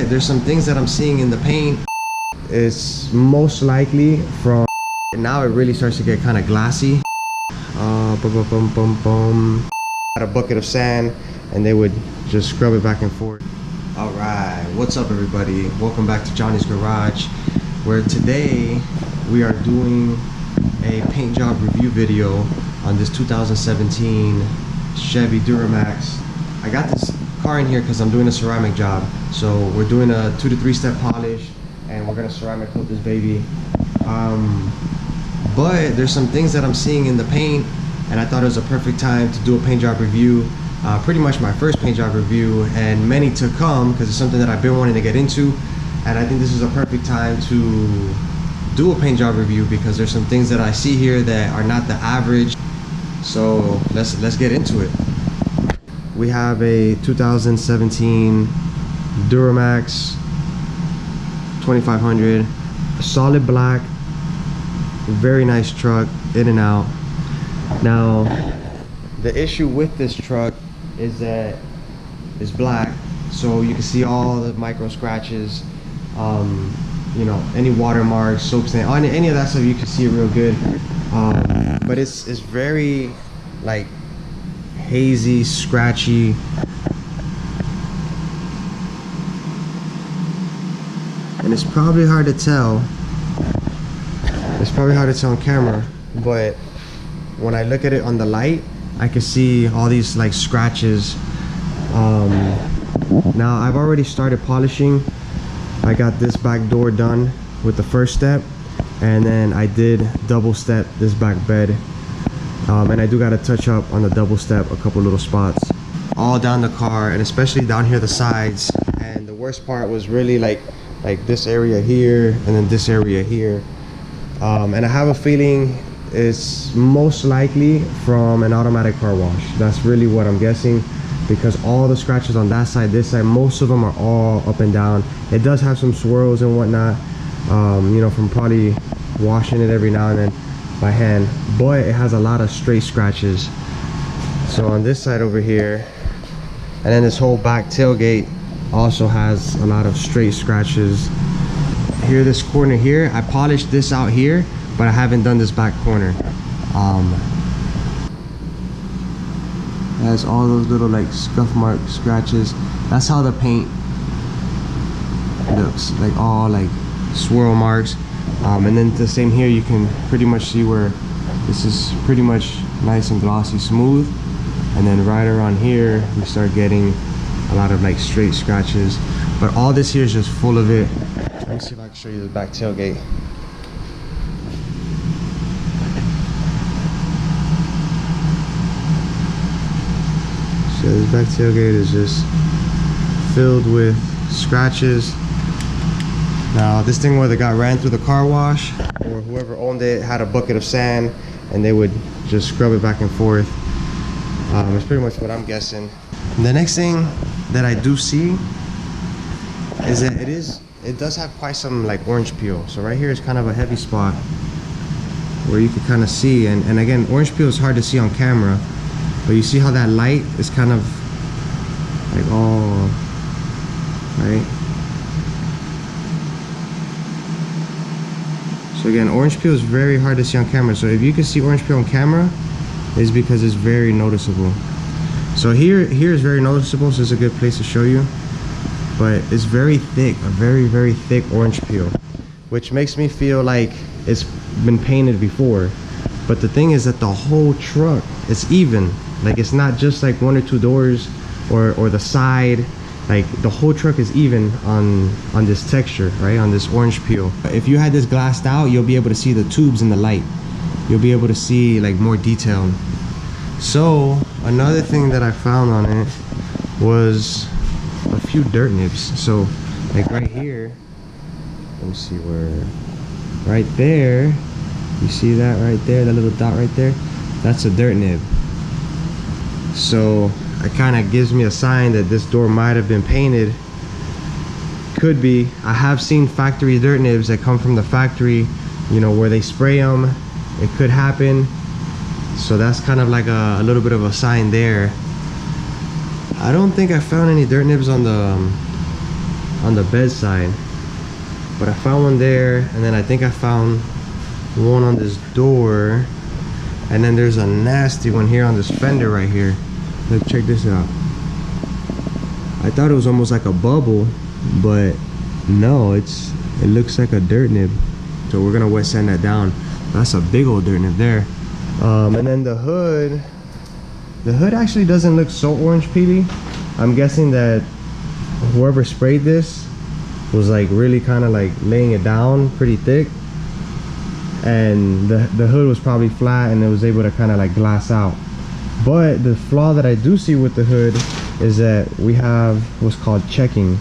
but there's some things that I'm seeing in the paint. It's most likely from now it really starts to get kind of glassy. Had a bucket of sand and they would just scrub it back and forth. All right, what's up everybody? Welcome back to Johnny's Garage, where today we are doing a paint job review video on this 2017 Chevy Duramax. I got this car in here because I'm doing a ceramic job. So we're doing a 2 to 3 step polish and we're gonna ceramic coat this baby. But there's some things that I'm seeing in the paint and I thought it was a perfect time to do a paint job review. Pretty much my first paint job review and many to come, because it's something that I've been wanting to get into, and I think this is a perfect time to do a paint job review because there's some things that I see here that are not the average. So let's get into it. We have a 2017 Duramax 2500, solid black, very nice truck, in and out. Now the issue with this truck is that it's black, so you can see all the micro scratches, you know, any watermarks, soap stain, any of that stuff, you can see it real good. But it's very like hazy, scratchy. And it's probably hard to tell. It's probably hard to tell on camera, but when I look at it on the light, I can see all these like scratches. Now I've already started polishing. I got this back door done with the first step, and then I did double step this back bed, and I do got to touch up on the double step a couple little spots all down the car, and especially down here the sides. And the worst part was really like this area here and then this area here. And I have a feeling it's most likely from an automatic car wash. That's really what I'm guessing, because all the scratches on that side, this side, most of them are all up and down. It does have some swirls and whatnot, you know, from probably washing it every now and then by hand, but it has a lot of straight scratches. So on this side over here, and then this whole back tailgate also has a lot of straight scratches. Here, this corner here, I polished this out here, but I haven't done this back corner. It has all those little like scuff mark scratches. That's how the paint looks, like all like swirl marks. And then the same here, you can pretty much see where this is pretty much nice and glossy smooth, and then right around here we start getting a lot of like straight scratches. But all this here is just full of it. Let me see if I can show you the back tailgate. So this back tailgate is just filled with scratches. Now this thing whether got ran through the car wash or whoever owned it had a bucket of sand and they would just scrub it back and forth. It's pretty much what I'm guessing. And the next thing that I do see is that it does have quite some like orange peel. So right here is kind of a heavy spot where you can kind of see, and again, orange peel is hard to see on camera, but you see how that light is kind of like all right. So again, orange peel is very hard to see on camera. So if you can see orange peel on camera, it's because it's very noticeable. So here is very noticeable, so it's a good place to show you. But it's very thick, a very thick orange peel, which makes me feel like it's been painted before. But the thing is that the whole truck is even. Like, it's not just like 1 or 2 doors or the side. Like, the whole truck is even on this texture, right, on this orange peel. If you had this glassed out, you'll be able to see the tubes in the light. You'll be able to see like more detail. So another thing that I found on it was a few dirt nibs. So like right here, let me see where, right there, you see that right there, that little dot right there, that's a dirt nib. So it kind of gives me a sign that this door might have been painted. Could be. I have seen factory dirt nibs that come from the factory, you know, where they spray them. It could happen. So that's kind of like a little bit of a sign there. I don't think I found any dirt nibs on on the bedside, but I found one there, and then I think I found one on this door, and then there's a nasty one here on this fender right here. Look, check this out. I thought it was almost like a bubble, but no, it looks like a dirt nib. So we're gonna wet sand that down. That's a big old dirt nib there. And then the hood actually doesn't look so orange peely. I'm guessing that whoever sprayed this was like really kind of like laying it down pretty thick, and the hood was probably flat and it was able to kind of like glass out. But the flaw that I do see with the hood is that we have what's called checking,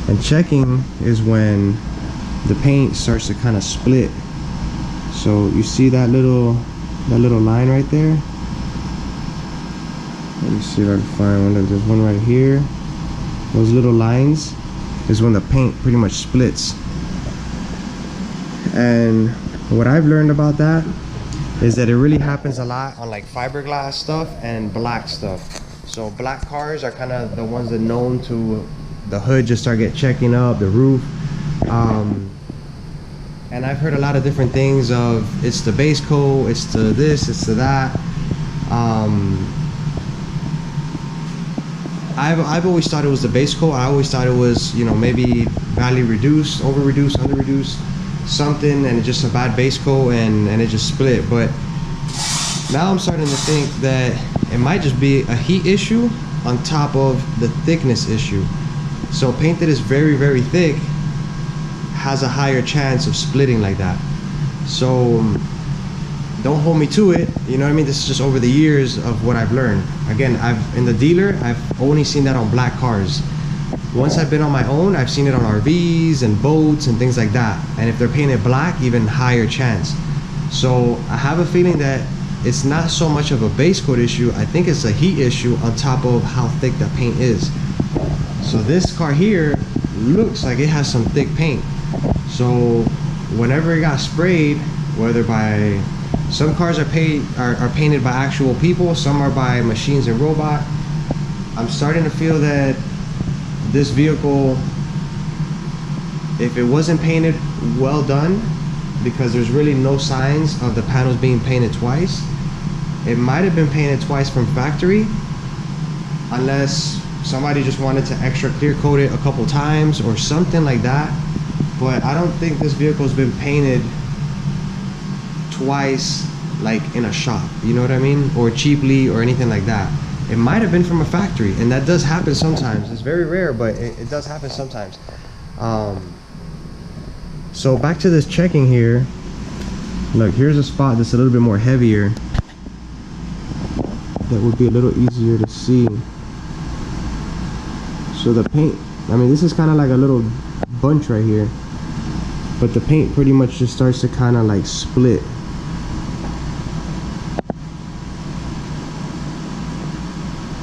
and checking is when the paint starts to kind of split. So you see that little line right there? Let me see if I can find one. There's one right here. Those little lines is when the paint pretty much splits. And what I've learned about that is that it really happens a lot on like fiberglass stuff and black stuff. So black cars are kind of the ones that are known to the hood just start checking up, the roof. And I've heard a lot of different things of it's the base coat, it's to this, it's to that. I've always thought it was the base coat. I always thought it was, you know, maybe badly reduced, over reduced, under reduced, something, and it's just a bad base coat and it just split. But now I'm starting to think that it might just be a heat issue on top of the thickness issue. So paint that is very, very thick has a higher chance of splitting like that. So don't hold me to it, you know what I mean? This is just over the years of what I've learned. Again, in the dealer, I've only seen that on black cars. Once I've been on my own, I've seen it on RVs and boats and things like that. And if they're painted black, even higher chance. So I have a feeling that it's not so much of a base coat issue. I think it's a heat issue on top of how thick the paint is. So this car here looks like it has some thick paint. So whenever it got sprayed, whether by some cars are painted by actual people, some are by machines and robot. I'm starting to feel that this vehicle, if it wasn't painted well done, because there's really no signs of the panels being painted twice, it might have been painted twice from factory, unless somebody just wanted to extra clear coat it a couple times or something like that. But I don't think this vehicle's been painted twice, like in a shop, you know what I mean, or cheaply or anything like that. It might have been from a factory, and that does happen sometimes. It's very rare, but it does happen sometimes. So back to this checking here. Look, here's a spot that's a little bit more heavier, that would be a little easier to see. So the paint, I mean, this is kind of like a little bunch right here, but the paint pretty much just starts to kind of like split.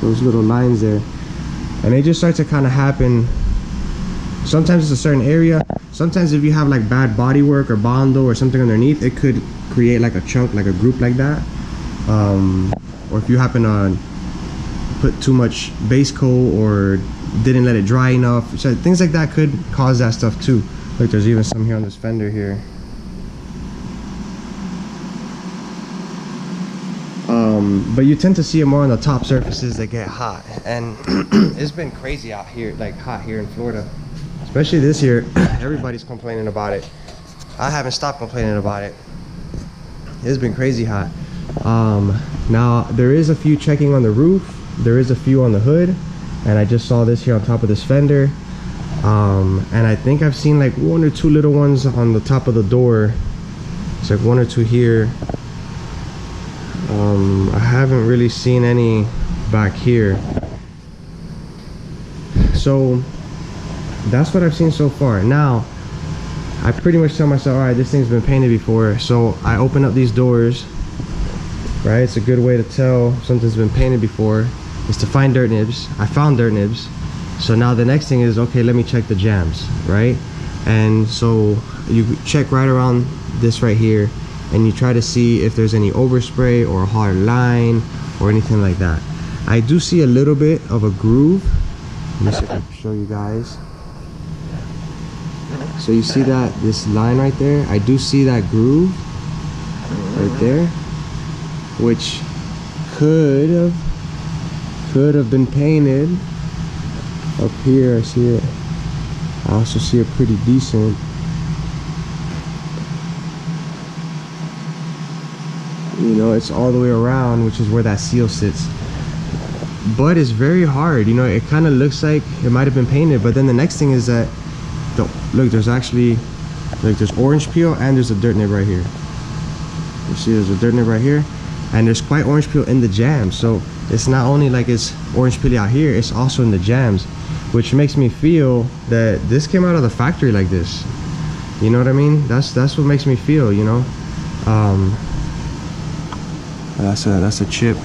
Those little lines there, and they just start to kind of happen. Sometimes it's a certain area. Sometimes if you have like bad body work or bondo or something underneath, it could create like a chunk, like a group like that. Or if you happen to put too much base coat or didn't let it dry enough, so things like that could cause that stuff too. Look, there's even some here on this fender here. But you tend to see it more on the top surfaces that get hot, and it's been crazy out here, like hot here in Florida, especially this year. Everybody's complaining about it. I haven't stopped complaining about it. It's been crazy hot. Now there is a few checking on the roof, there is a few on the hood, and I just saw this here on top of this fender. And I think I've seen like one or two little ones on the top of the door. It's like one or two here. I haven't really seen any back here. So that's what I've seen so far. Now I pretty much tell myself, all right, this thing's been painted before, so I open up these doors, right? It's a good way to tell something's been painted before, is to find dirt nibs. I found dirt nibs. So now the next thing is, okay, let me check the jams, right? And so you check right around this right here, and you try to see if there's any overspray or a hard line or anything like that. I do see a little bit of a groove. Let me see if I can show you guys. So you see that, this line right there? I do see that groove right there, which could have been painted. Up here I see it. I also see it pretty decent. You know, it's all the way around, which is where that seal sits. But it's very hard, you know, it kind of looks like it might have been painted, but then the next thing is that, look, there's actually, like, there's orange peel and there's a dirt nib right here. You see there's a dirt nib right here, and there's quite orange peel in the jam. So it's not only like it's orange peel out here, it's also in the jams, which makes me feel that this came out of the factory like this. You know what I mean? That's what makes me feel, you know. That's a chip.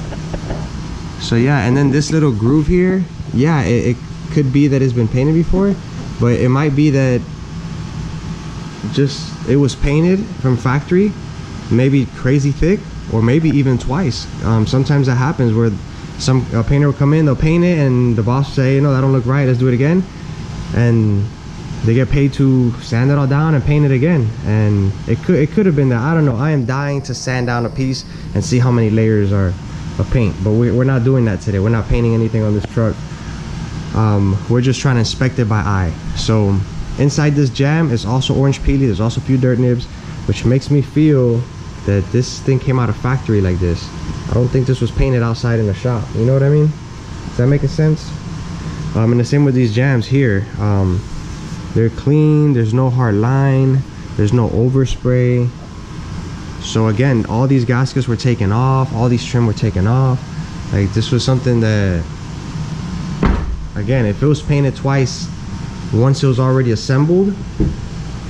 So yeah, and then this little groove here, yeah, it could be that it's been painted before, but it might be that just it was painted from factory, maybe crazy thick, or maybe even twice. Sometimes that happens where a painter will come in, they'll paint it, and the boss will say, no, that don't look right, let's do it again, and they get paid to sand it all down and paint it again. And it could have been that, I don't know. I am dying to sand down a piece and see how many layers are of paint, but we're not doing that today. We're not painting anything on this truck. We're just trying to inspect it by eye. So inside this jam is also orange peely. There's also a few dirt nibs, which makes me feel that this thing came out of factory like this. I don't think this was painted outside in the shop. You know what I mean? Does that make sense? And the same with these jams here. They're clean. There's no hard line. There's no overspray. So again, all these gaskets were taken off, all these trim were taken off. Like, this was something that, again, if it was painted twice, once it was already assembled,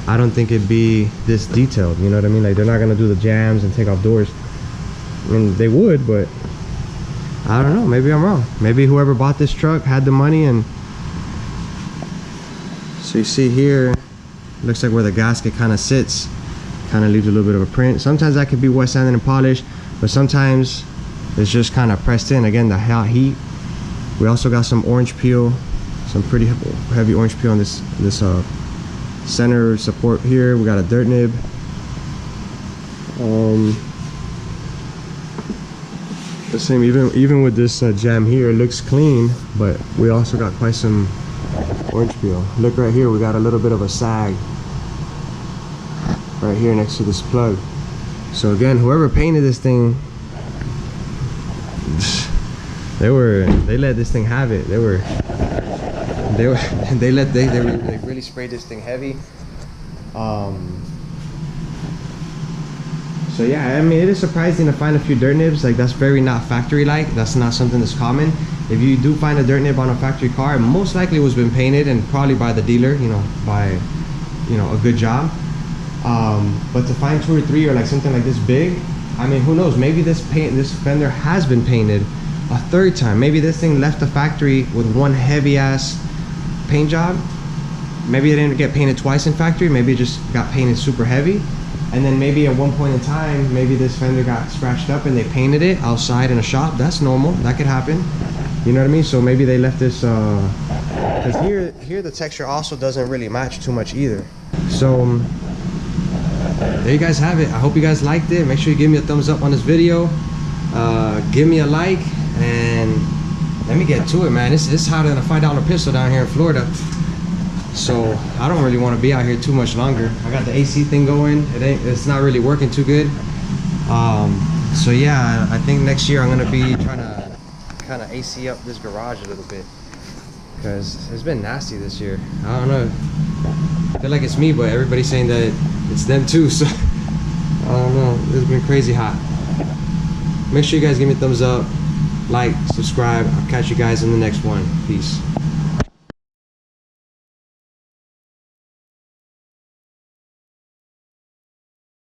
I don't think it'd be this detailed. You know what I mean? Like, they're not gonna do the jams and take off doors. I mean, they would, but I don't know, maybe I'm wrong. Maybe whoever bought this truck had the money. And so you see here, looks like where the gasket kind of sits, kind of leaves a little bit of a print. Sometimes that could be wet sanded and polished, but sometimes it's just kind of pressed in. Again, the hot heat. We also got some orange peel, some pretty heavy orange peel on this center support here. We got a dirt nib. The same, even with this jam here, it looks clean, but we also got quite some orange peel. Look right here, we got a little bit of a sag right here next to this plug. So again, whoever painted this thing, they let this thing have it. They really sprayed this thing heavy. So yeah, I mean, it is surprising to find a few dirt nibs. Like, that's very not factory like. That's not something that's common. If you do find a dirt nib on a factory car, it most likely was been painted, and probably by the dealer, you know, by, you know, a good job. But to find 2 or 3 or like something like this big, I mean, who knows? Maybe this fender has been painted a 3rd time. Maybe this thing left the factory with one heavy ass paint job. Maybe it didn't get painted twice in factory. Maybe it just got painted super heavy. And then maybe at one point in time, maybe this fender got scratched up and they painted it outside in a shop. That's normal. That could happen. You know what I mean? So maybe they left this, because here the texture also doesn't really match too much either. So there you guys have it. I hope you guys liked it. Make sure you give me a thumbs up on this video. Give me a like, and let me get to it, man. It's hotter than a $5 pistol down here in Florida. So I don't really want to be out here too much longer. I got the AC thing going. It's not really working too good. So yeah, I think next year I'm gonna be trying to kind of AC up this garage a little bit, because it's been nasty this year. I don't know. I feel like it's me, but everybody's saying that it's them too. So I don't know. It's been crazy hot. Make sure you guys give me a thumbs up, like, subscribe. I'll catch you guys in the next one. Peace.